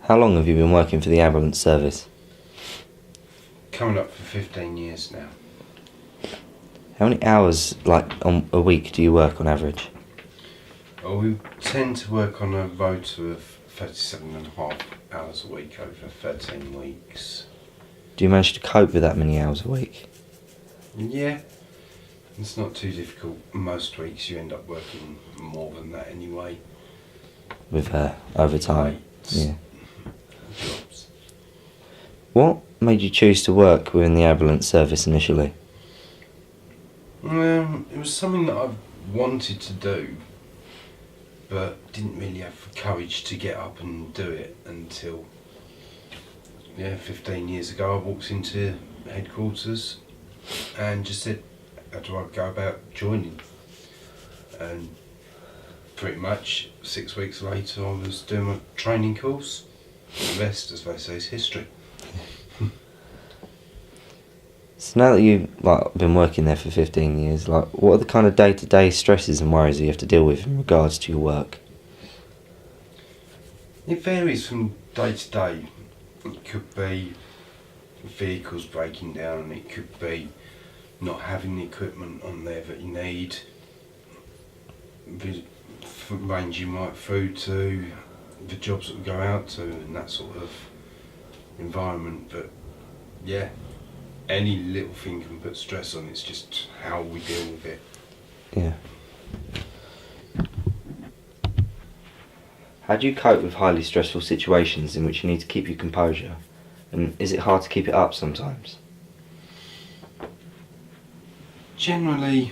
How long have you been working for the ambulance service? Coming up for 15 years now. How many hours, on a week, do you work on average? Well, we tend to work on a rota of 37.5 hours a week over 13 weeks. Do you manage to cope with that many hours a week? Yeah, it's not too difficult. Most weeks you end up working more than that anyway. With overtime? Nights, Yeah. jobs. What made you choose to work within the ambulance service initially? It was something that I wanted to do, but didn't really have the courage to get up and do it until 15 years ago. I walked into headquarters and just said, how do I go about joining? And pretty much 6 weeks later I was doing my training course. The rest, as they say, is history. So now that you've been working there for 15 years, what are the kind of day-to-day stresses and worries that you have to deal with in regards to your work? It varies from day to day. It could be vehicles breaking down, it could be not having the equipment on there that you need, ranging right through to the jobs that we go out to and that sort of environment. But yeah, any little thing can put stress on. It's just how we deal with it. Yeah. How do you cope with highly stressful situations in which you need to keep your composure? And is it hard to keep it up sometimes? Generally,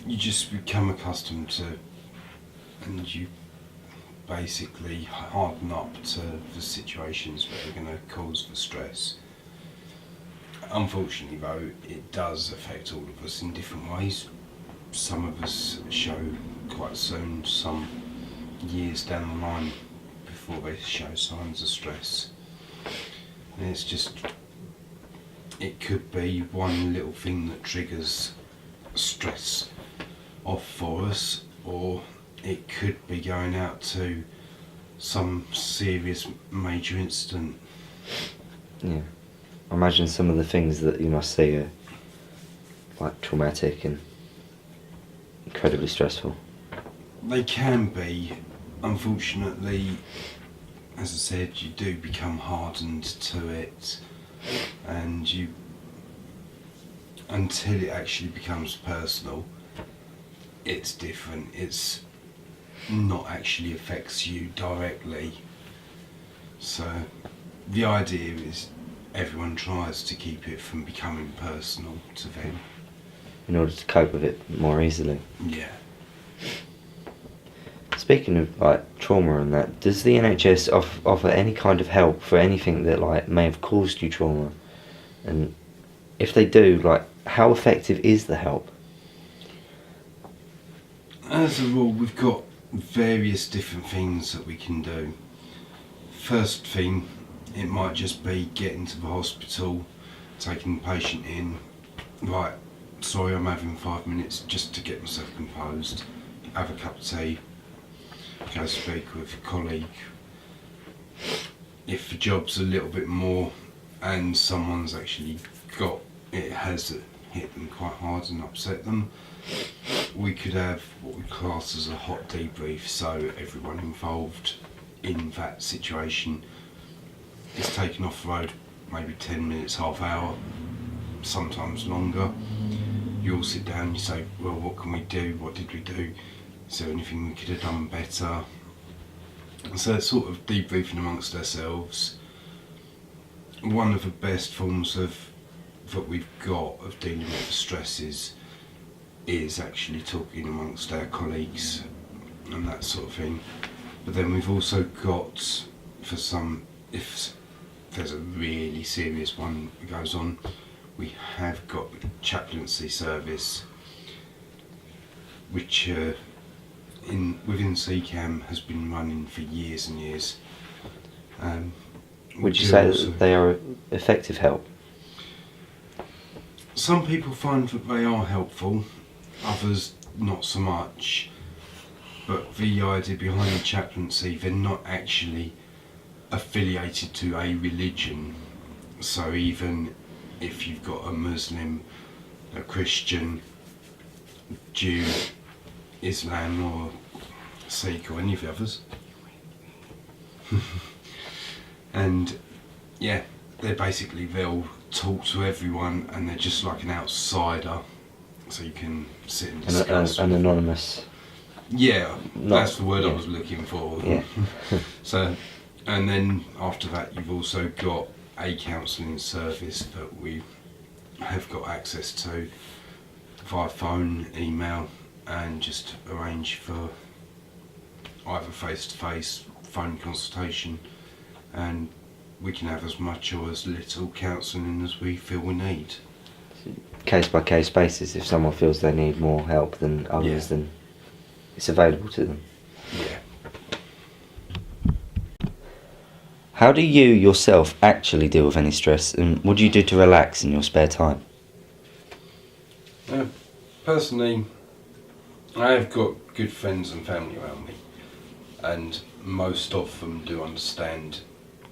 you just become accustomed to, and you basically harden up to the situations that are going to cause the stress. Unfortunately though, it does affect all of us in different ways. Some of us show quite soon, some years down the line before they show signs of stress. And it's just, it could be one little thing that triggers stress off for us, or it could be going out to some serious major incident. Yeah. I imagine some of the things that you must see are traumatic and incredibly stressful. They can be. Unfortunately, as I said, you do become hardened to it, and you, until it actually becomes personal, it's different. It's not actually affects you directly. So the idea is everyone tries to keep it from becoming personal to them. In order to cope with it more easily. Yeah. Speaking of trauma and that, does the NHS offer any kind of help for anything that may have caused you trauma? And if they do, how effective is the help? As a rule, we've got various different things that we can do. First thing, it might just be getting to the hospital, taking the patient in, right, sorry I'm having 5 minutes just to get myself composed, have a cup of tea, go speak with a colleague. If the job's a little bit more and someone's actually has hit them quite hard and upset them, we could have what we class as a hot debrief, so everyone involved in that situation is taken off the road, maybe 10 minutes, half hour, sometimes longer. You all sit down and you say, well, what can we do? What did we do? Is there anything we could have done better? So it's sort of debriefing amongst ourselves. One of the best forms that we've got of dealing with the stresses is actually talking amongst our colleagues and that sort of thing. But then we've also got, for some, if there's a really serious one that goes on, we have got the chaplaincy service, which within CCAM has been running for years and years. Would you say that they are effective help? Some people find that they are helpful, others not so much. But the idea behind the chaplaincy, they're not actually affiliated to a religion. So even if you've got a Muslim, a Christian, Jew, Islam or Sikh or any of the others. And yeah, they'll talk to everyone and they're just like an outsider. So you can sit and discuss. An anonymous. Yeah, that's the word yeah. I was looking for. Yeah. So, and then after that you've also got a counselling service that we have got access to via phone, email, and just arrange for either face-to-face phone consultation, and we can have as much or as little counselling as we feel we need. Case by case basis. If someone feels they need more help than others, Yeah. then it's available to them. Yeah. How do you yourself actually deal with any stress, and what do you do to relax in your spare time? Personally, I have got good friends and family around me, and most of them do understand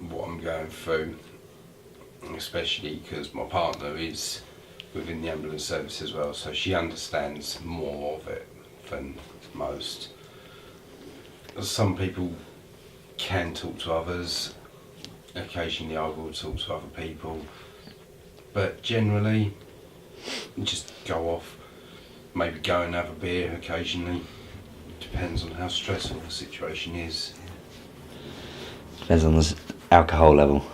what I'm going through, especially because my partner is within the ambulance service as well, so she understands more of it than most. Some people can talk to others, occasionally I will talk to other people, but generally just go off, maybe go and have a beer occasionally, depends on how stressful the situation is. Depends on the alcohol level.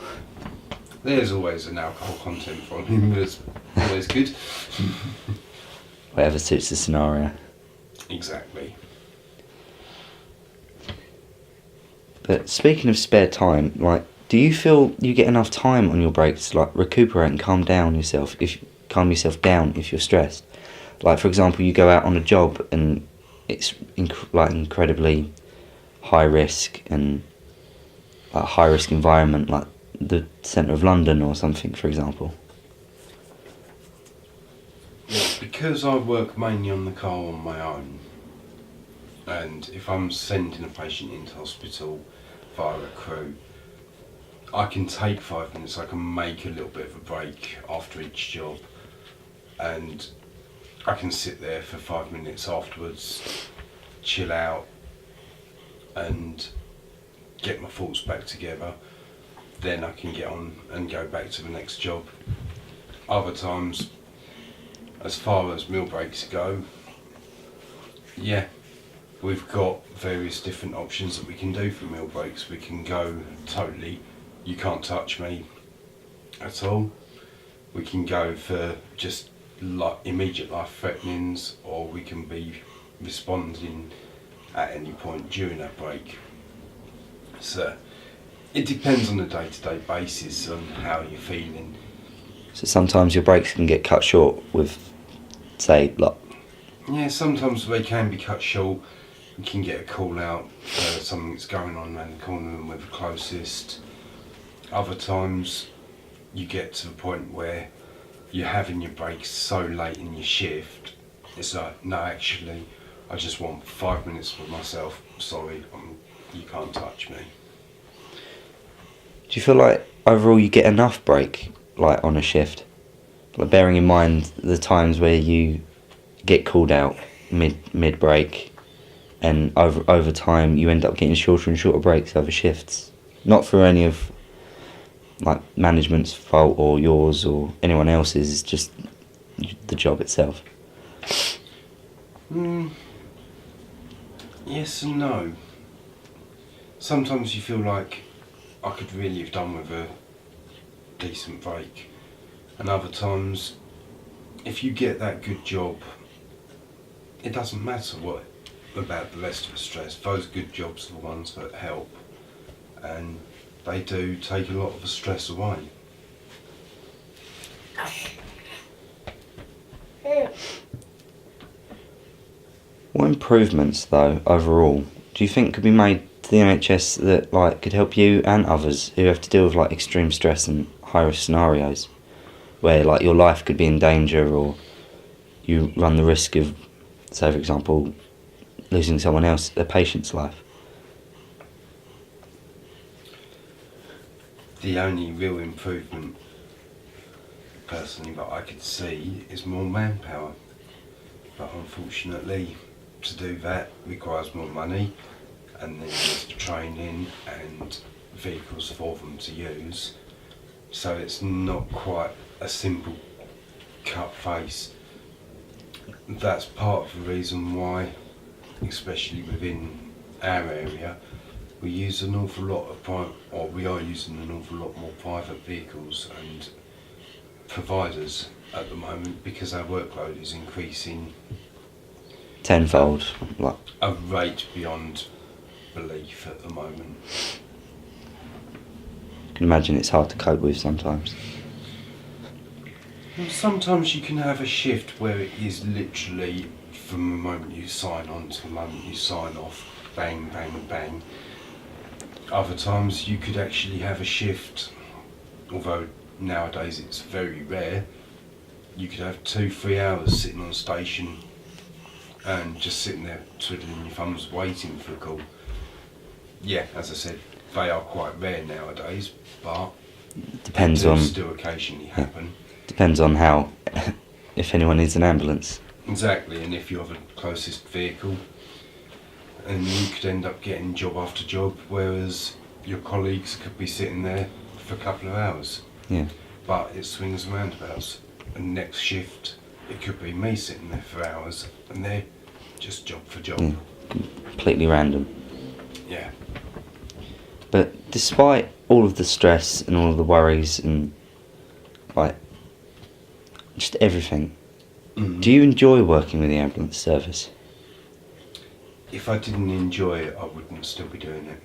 There's always an alcohol content from him, but it's always good. Whatever suits the scenario. Exactly. But speaking of spare time, like, do you feel you get enough time on your breaks to like recuperate and calm yourself down if you're stressed? Like, for example, you go out on a job and it's incredibly high risk and a high risk environment, like the centre of London or something, for example. Because I work mainly on the car on my own, and if I'm sending a patient into hospital via a crew, I can take 5 minutes, I can make a little bit of a break after each job, and I can sit there for 5 minutes afterwards, chill out and get my thoughts back together. Then I can get on and go back to the next job. Other times, as far as meal breaks go, yeah, we've got various different options that we can do for meal breaks. We can go totally, you can't touch me at all. We can go for just immediate life threatenings, or we can be responding at any point during that break. So it depends on a day-to-day basis on how you're feeling. So sometimes your breaks can get cut short with, say, like... Yeah, sometimes they can be cut short. We can get a call out for something that's going on around the corner and we're the closest. Other times you get to the point where you're having your breaks so late in your shift, it's like, no, actually, I just want 5 minutes for myself. Sorry, you can't touch me. Do you feel like overall you get enough break, like on a shift? Like, bearing in mind the times where you get called out mid break, and over time you end up getting shorter and shorter breaks over shifts. Not for any of like management's fault or yours or anyone else's, it's just the job itself. Yes and no. Sometimes you feel like I could really have done with a decent break, and other times if you get that good job, it doesn't matter what about the rest of the stress. Those good jobs are the ones that help, and they do take a lot of the stress away. What improvements, though, overall, do you think could be made to the NHS that like could help you and others who have to deal with like extreme stress and high risk scenarios, where like your life could be in danger or you run the risk of, say for example, losing someone else, a patient's life? The only real improvement, personally, that I could see is more manpower. But unfortunately, to do that requires more money, and then there's training and vehicles for them to use. So it's not quite a simple cut face. That's part of the reason why, especially within our area, we use an awful lot of we are using an awful lot more private vehicles and providers at the moment, because our workload is increasing Tenfold. Like, a rate beyond belief at the moment. I can imagine it's hard to cope with sometimes. Well, sometimes you can have a shift where it is literally from the moment you sign on to the moment you sign off, bang, bang, bang. Other times you could actually have a shift, although nowadays it's very rare. You could have 2-3 hours sitting on station and just sitting there twiddling your thumbs waiting for a call. Yeah, as I said, they are quite rare nowadays, but Depends they do on still occasionally happen. depends on how, if anyone needs an ambulance. Exactly, and if you're the closest vehicle, and you could end up getting job after job, whereas your colleagues could be sitting there for a couple of hours. Yeah. But it swings and roundabouts, and next shift it could be me sitting there for hours, and they're just job for job. Yeah. Completely random. Yeah. But despite all of the stress and all of the worries and like just everything, do you enjoy working with the ambulance service? If I didn't enjoy it, I wouldn't still be doing it.